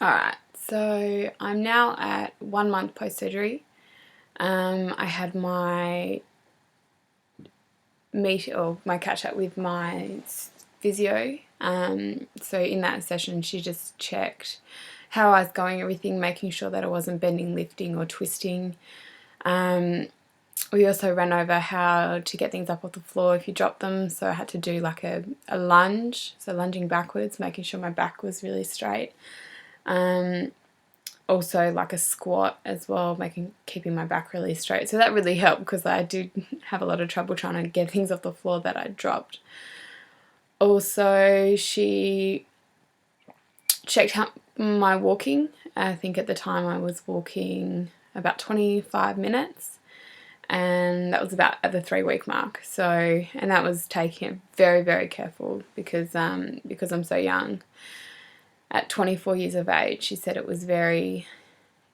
Alright, so I'm now at 1 month post-surgery. I had my my catch-up with my physio. So in that session she just checked how I was going, everything, making sure that I wasn't bending, lifting or twisting. We also ran over how to get things up off the floor if you drop them, so I had to do like a lunge, so lunging backwards, making sure my back was really straight. Also like a squat as well, keeping my back really straight. So that really helped because I did have a lot of trouble trying to get things off the floor that I dropped. Also, she checked out my walking. I think at the time I was walking about 25 minutes, and that was about at the 3-week mark. So, and that was taking it very, very careful because I'm so young. At 24 years of age, she said it was very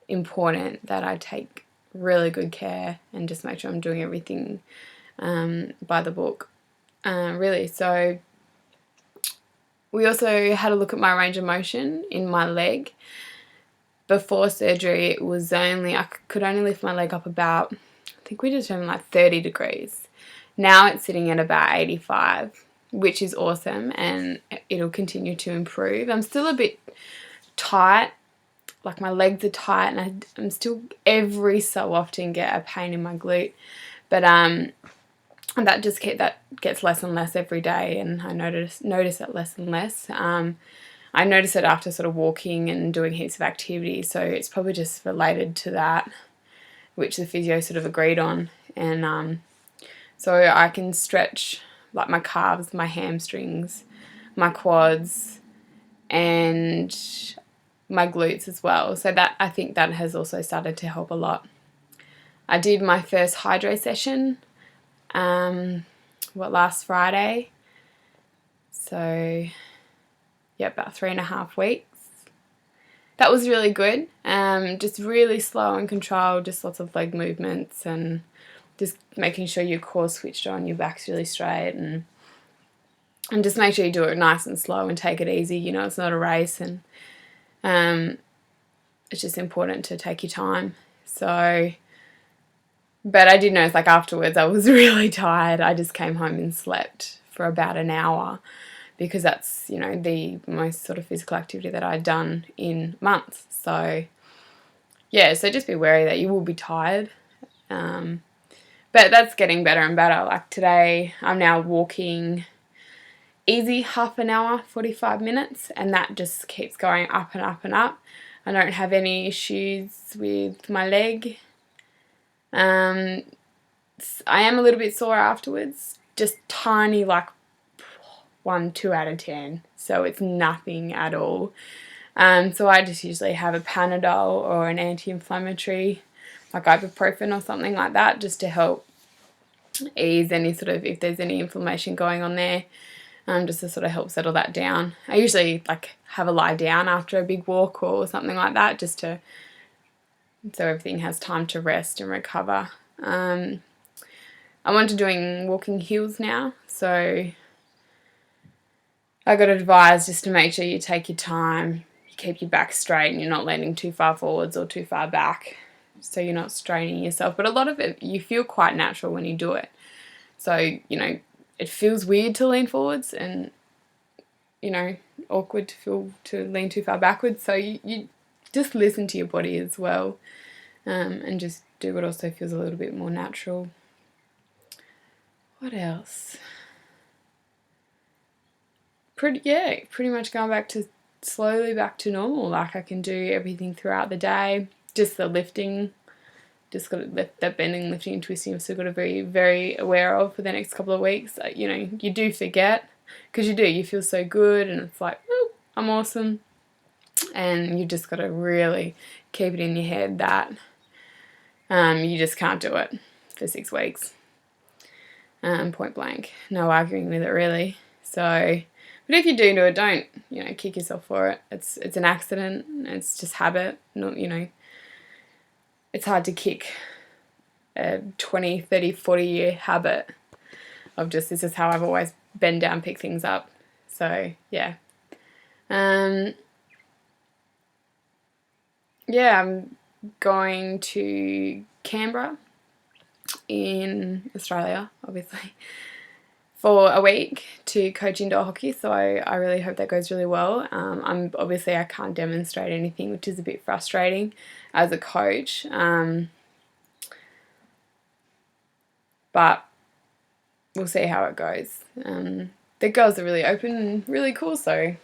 important that I take really good care and just make sure I'm doing everything by the book, really. So we also had a look at my range of motion in my leg. Before surgery, it was I could only lift my leg up about, I think we determined like 30 degrees. Now it's sitting at about 85, which is awesome, and it'll continue to improve. I'm still a bit tight, like my legs are tight, and I'm still every so often get a pain in my glute, but that gets less and less every day, and I notice it less and less. I notice it after sort of walking and doing heaps of activity, so it's probably just related to that, which the physio sort of agreed on. And so I can stretch like my calves, my hamstrings, my quads, and my glutes as well. So that, I think that has also started to help a lot. I did my first hydro session last Friday. So yeah, about 3.5 weeks. That was really good. Just really slow and controlled, just lots of leg movements and just making sure your core's switched on, your back's really straight, and just make sure you do it nice and slow and take it easy. You know, it's not a race, and it's just important to take your time. So, but I did notice, like, afterwards I was really tired. I just came home and slept for about an hour because that's, you know, the most sort of physical activity that I'd done in months. So yeah, so just be wary that you will be tired. But that's getting better and better. Like today, I'm now walking easy half an hour, 45 minutes, and that just keeps going up and up and up. I don't have any issues with my leg. I am a little bit sore afterwards, just tiny, like 1-2 out of 10, so it's nothing at all. So I just usually have a Panadol or an anti-inflammatory, like ibuprofen or something like that, just to help ease any sort of, if there's any inflammation going on there, just to sort of help settle that down. I usually like have a lie down after a big walk or something like that, just so everything has time to rest and recover. I'm onto doing walking heels now, so I got advised just to make sure you take your time, you keep your back straight, and you're not leaning too far forwards or too far back, so you're not straining yourself. But a lot of it, you feel quite natural when you do it. So, you know, it feels weird to lean forwards and, you know, awkward to lean too far backwards. So you just listen to your body as well, and just do what also feels a little bit more natural. What else? Pretty much going slowly back to normal. Like I can do everything throughout the day. Just the lifting, just got to lift that bending, lifting and twisting. I've still got to be very aware of for the next couple of weeks. You know, you do forget because you feel so good and it's like, oh, I'm awesome. And you just got to really keep it in your head that you just can't do it for 6 weeks. Point blank. No arguing with it really. So, but if you do it, don't, you know, kick yourself for it. It's an accident. It's just habit. Not, you know, it's hard to kick a 20, 30, 40-year habit of just, this is how I've always bend down, pick things up. So, yeah. yeah, I'm going to Canberra in Australia, obviously, for a week to coach indoor hockey. So I really hope that goes really well. I can't demonstrate anything, which is a bit frustrating as a coach. But we'll see how it goes. The girls are really open and really cool, so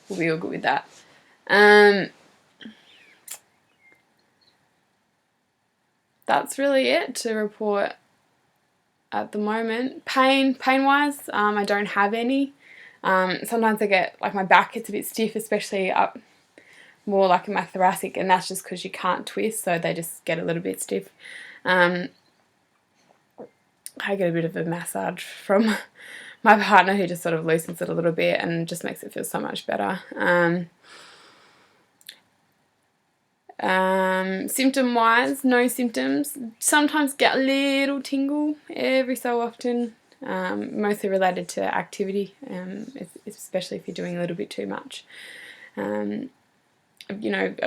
we'll be all good with that. That's really it to report at the moment. Pain-wise, I don't have any. Sometimes I get, like, my back gets a bit stiff, especially up more like in my thoracic, and that's just because you can't twist, so they just get a little bit stiff. I get a bit of a massage from my partner, who just sort of loosens it a little bit and just makes it feel so much better. Symptom-wise, no symptoms. Sometimes get a little tingle every so often, mostly related to activity, especially if you're doing a little bit too much. I've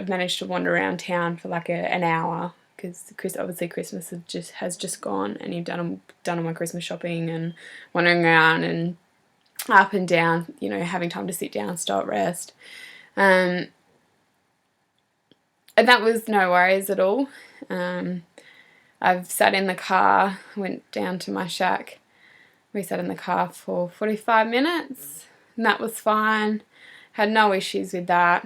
managed to wander around town for like an hour, because obviously Christmas has just gone, and you've done all my Christmas shopping and wandering around and up and down, having time to sit down, stop, rest. And that was no worries at all. I've sat in the car, went down to my shack. We sat in the car for 45 minutes, and that was fine. Had no issues with that.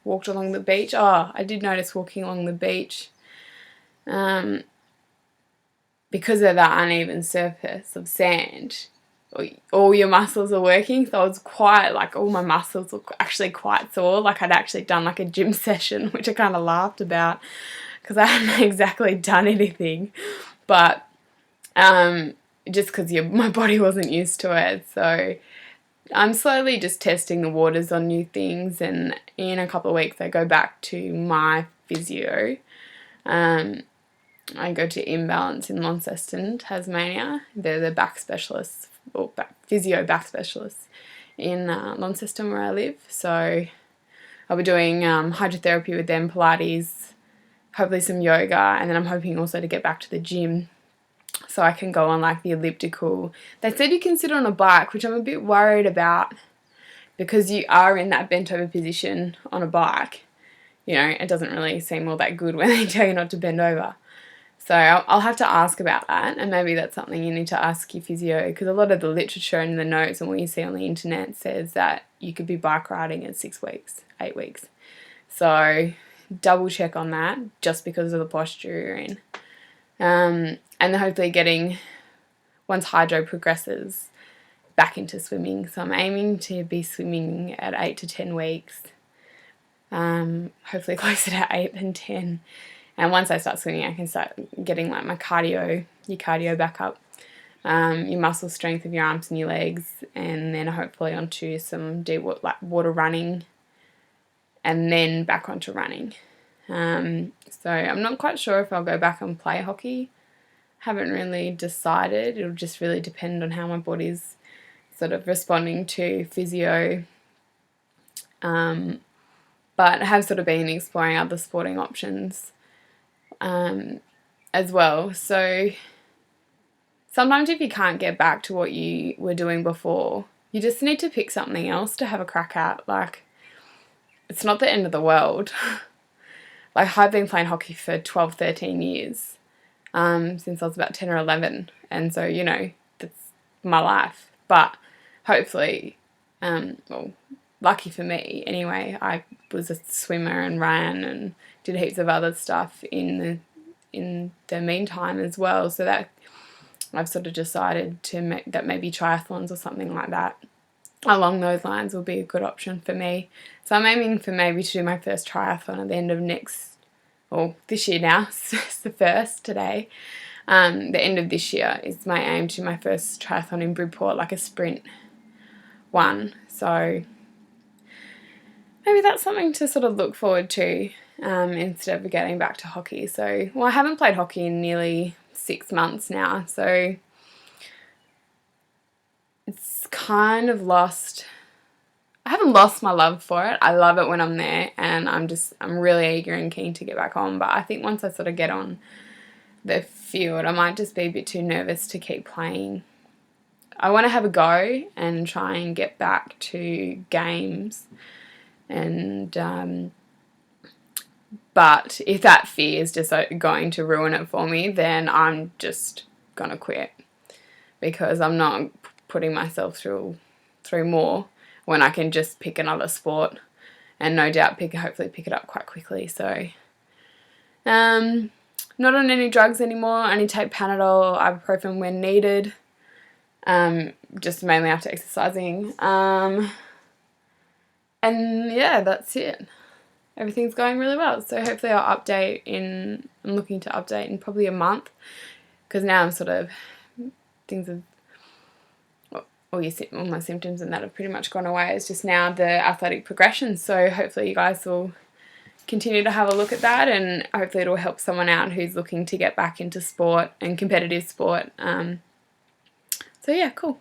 Walked along the beach. Oh, I did notice walking along the beach, because of that uneven surface of sand, all your muscles are working. So I was quite, like, all my muscles were actually quite sore. Like, I'd actually done like a gym session, which I kind of laughed about because I hadn't exactly done anything. But just because my body wasn't used to it. So I'm slowly just testing the waters on new things, and in a couple of weeks I go back to my physio. I go to Imbalance in Launceston, Tasmania. They're the back specialists, or physio back specialists in Launceston, where I live. So I'll be doing hydrotherapy with them, Pilates, hopefully some yoga, and then I'm hoping also to get back to the gym so I can go on like the elliptical. They said you can sit on a bike, which I'm a bit worried about, because you are in that bent over position on a bike. It doesn't really seem all that good when they tell you not to bend over. So I'll have to ask about that, and maybe that's something you need to ask your physio, because a lot of the literature and the notes and what you see on the internet says that you could be bike riding at 6 weeks, 8 weeks. So double check on that, just because of the posture you're in. And then hopefully getting, once hydro progresses, back into swimming. So I'm aiming to be swimming at 8 to 10 weeks, hopefully closer to 8 than 10. And once I start swimming, I can start getting like your cardio back up, your muscle strength of your arms and your legs, and then hopefully onto some deep water running, and then back onto running. So I'm not quite sure if I'll go back and play hockey. Haven't really decided. It'll just really depend on how my body's sort of responding to physio. But I have sort of been exploring other sporting options as well. So sometimes if you can't get back to what you were doing before, you just need to pick something else to have a crack at. Like, it's not the end of the world. Like, I've been playing hockey for 12, 13 years, since I was about 10 or 11. And so, that's my life. But hopefully, lucky for me anyway, I was a swimmer and ran and did heaps of other stuff in the meantime as well. So that I've sort of decided that maybe triathlons or something like that along those lines will be a good option for me. So I'm aiming for maybe to do my first triathlon at the end of this year now. It's the first today. The end of this year is my aim to do my first triathlon in Bridport, like a sprint one. So maybe that's something to sort of look forward to, instead of getting back to hockey. So, I haven't played hockey in nearly 6 months now, so it's kind of lost. I haven't lost my love for it. I love it when I'm there, and I'm really eager and keen to get back on. But I think once I sort of get on the field, I might just be a bit too nervous to keep playing. I want to have a go and try and get back to games, and but if that fear is just going to ruin it for me, then I'm just gonna quit, because I'm not putting myself through more when I can just pick another sport and no doubt hopefully pick it up quite quickly. So not on any drugs anymore. I only take Panadol, ibuprofen when needed, just mainly after exercising, and yeah, that's it. Everything's going really well, so hopefully I'm looking to update in probably a month, because now I'm sort of, things have, all my symptoms and that have pretty much gone away. It's just now the athletic progression, so hopefully you guys will continue to have a look at that, and hopefully it'll help someone out who's looking to get back into sport and competitive sport. So yeah, cool.